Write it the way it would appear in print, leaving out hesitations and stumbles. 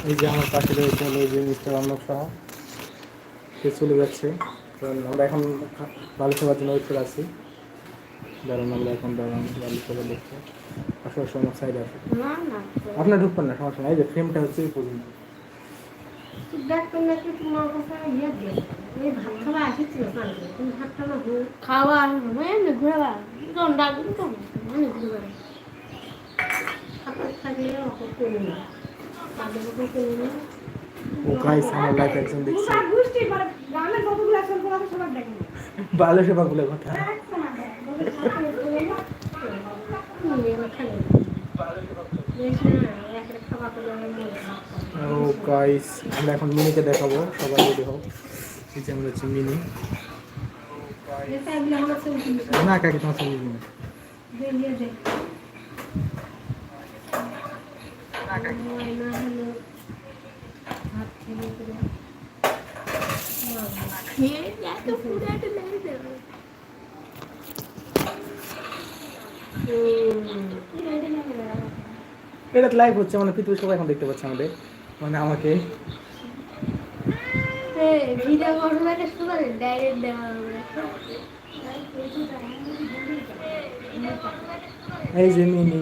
এই যে আমার পাশে রয়েছে হলো যে মিস্টার অর্ণব সাহা, সে চলে যাচ্ছে। কারণ আমরা এখন বালু সেবার জন্য ওয়েট করে আছি। দাঁড়ান আমরা এখন বালু সেবার দেখতে আশেপাশে অনেক সাইড আছে। আপনার ঢুকবেন না, সমস্যা নাই। এই যে ফ্রেমটা হচ্ছে এই পর্যন্ত। খাওয়া ঘুরে ও গাইস, আমার লাইফ একজন দেখছি বালু সেবা বলে কথা। ও গাইস, আমরা এখন মিনিকে দেখাবো, সবাই রেডি হোক। এই যে আমরা হচ্ছে মিনি। না কাকি, তোমার সঙ্গে মিনি এটা লাইভ হচ্ছে, মানে পৃথিবীর সবাই এখন দেখতে পাচ্ছে আমাদের, মানে আমাকে। ভিডিও করবে ডাইরেক্ট দেওয়া হবে। এই যে মিনি